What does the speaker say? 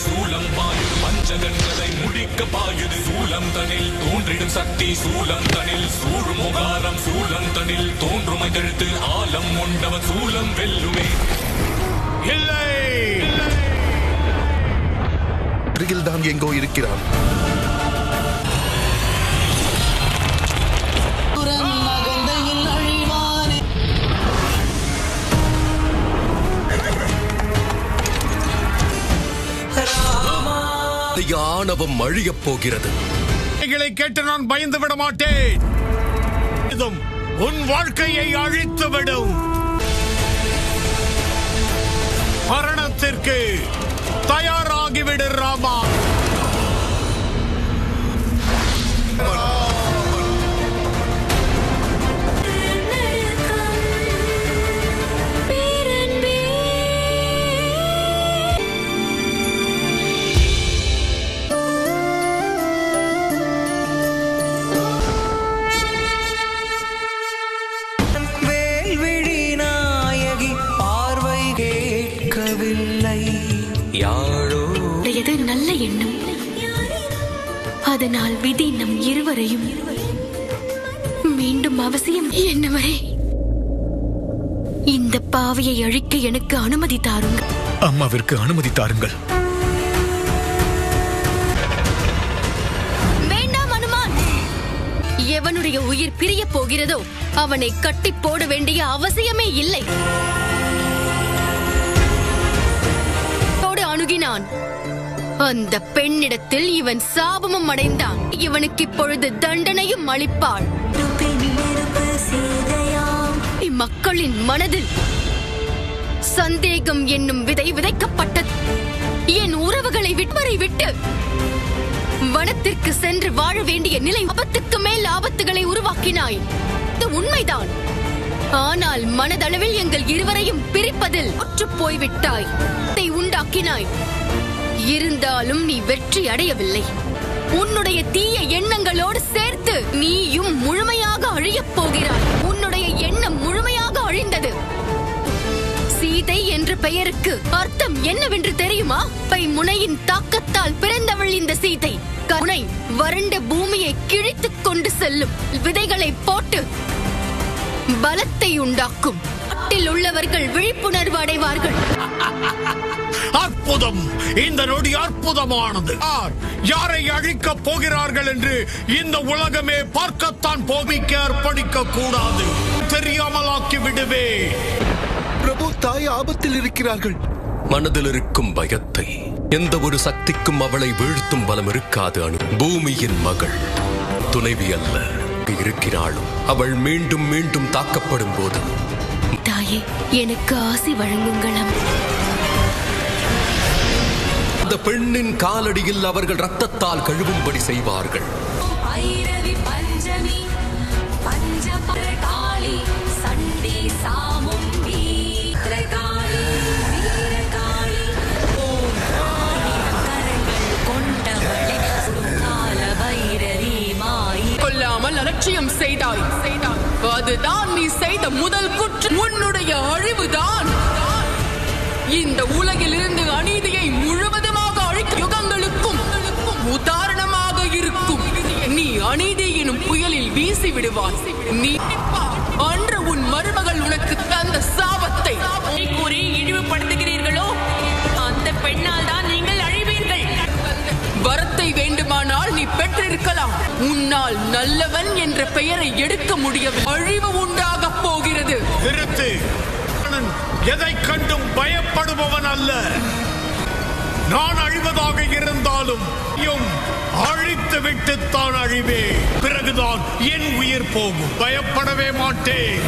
சூலம் பாயுது பஞ்சகங்களை முடிக்க பாயுது சூலம் தனில் தோன்றிடும் சக்தி சூலம் தனில் சூழும் முகாரம் சூலம் தனில் தோன்றுமை தழுத்து ஆலம் உண்டவன் சூலம் வெல்லுமே. இல்லை தான் எங்கோ இருக்கிறான். ஆணவம் அழியப் போகிறது. கேட்டு நான் பயந்து விட மாட்டேன். உன் வாழ்க்கையை அழித்துவிடும். மரணத்திற்கு தயாராகிவிடு ராமா. நல்ல எண்ணம். அதனால் விதி நம் இருவரையும் மீண்டும் அவசியம் என்னவரே இந்த பாவியை அழிக்க எனக்கு அனுமதி தாருங்கள். அம்மாவிற்கு அனுமதி தாருங்கள். வேண்டாம் அனுமான். எவனுடைய உயிர் பிரிய போகிறதோ அவனை கட்டி போட வேண்டிய அவசியமே இல்லை. அணுகினான். அந்த பெண்ணிடத்தில் இவன் சாபமும் அடைந்தான். இவனுக்கு இப்பொழுது தண்டனையும் அளிப்பாள். மக்களின் மனதில் சந்தேகம் என்னும் விதை விதைக்கப்பட்டது. என் உறவுகளை விட்டு வனத்திற்கு சென்று வாழ வேண்டிய நிலை ஆபத்துக்கு மேல் ஆபத்துகளை உருவாக்கினாய். இது உண்மைதான். ஆனால் மனதளவில் எங்கள் இருவரையும் பிரிப்பதில் ஒற்று போய்விட்டாய். உண்டாக்கினாய். இருந்தாலும் நீ வெற்றி அடையவில்லை. உன்னுடைய தீய எண்ணங்களோடு சேர்த்து நீயும் முழுமையாக அழியப் போகிறாய். உன்னுடைய எண்ணம் முழுமையாக அழிந்தது. சீதை என்ற பெயருக்கு அர்த்தம் என்னவென்று தெரியுமா? முனையின் தாக்கத்தால் பிறந்தவள் இந்த சீதை. முனை வறண்ட பூமியை கிழித்துக் கொண்டு செல்லும் விதைகளை போட்டு பலத்தை உண்டாக்கும். நாட்டில் உள்ளவர்கள் விழிப்புணர்வு அடைவார்கள். அற்புதம்! இந்த நொடி அற்புதமானது. யாரை அழிக்கப் போகிறார்கள் என்று இந்த உலகமே பார்க்கத்தான் போமிக்க அர்ப்பணிக்க கூடாது. தெரியாமலாக்கி விடுவே. பிரபு, தாய் ஆபத்தில் இருக்கிறார்கள். மனதில் இருக்கும் பயத்தை எந்த ஒரு சக்திக்கும் அவளை வீழ்த்தும் பலம் இருக்காது. அணு பூமியின் மகள், துணைவி அல்ல இருக்கிறாளும். அவள் மீண்டும் மீண்டும் தாக்கப்படும் போது தாயே, எனக்கு ஆசி வழங்குங்களம். அந்த பெண்ணின் காலடியில் அவர்கள் ரத்தத்தால் கழுவும்படி செய்வார்கள். கொல்லாமல் அலட்சியம் செய்தாய். அதுதான் நீ செய்த முதல் குற்றம். உன்னுடைய அழிவுதான் இந்த உலகில் இருந்து அநீதியை முழுவதுமாக அழிக்க யுகங்களுக்கும் உதாரணமாக இருக்கும். நீ அநீதி எனும் புயலில் வீசி விடுவாய். நீ அன்று உன் மருமகள் உனக்கு தந்த சாபத்தை கூறி இழிவுபடுத்துகிறீர்களோ, அந்த பெண்ணால் தான் நீங்கள் அழிவீர்கள். வரத்தை வேண்டுமானால் நீ பெற்றிருக்கலாம். உன்னால் நல்லவன் என்ற பெயரை எடுக்க முடியவில்லை. அழிவு உண்டாக போகிறது. நிறுத்து. எதை கண்டும் பயப்படுபவன் அல்ல. நான் அழிவதாக இருந்தாலும் அழித்து விட்டுத்தான் அழிவே. பிறகுதான் என் உயிர் போகும். பயப்படவே மாட்டேன்.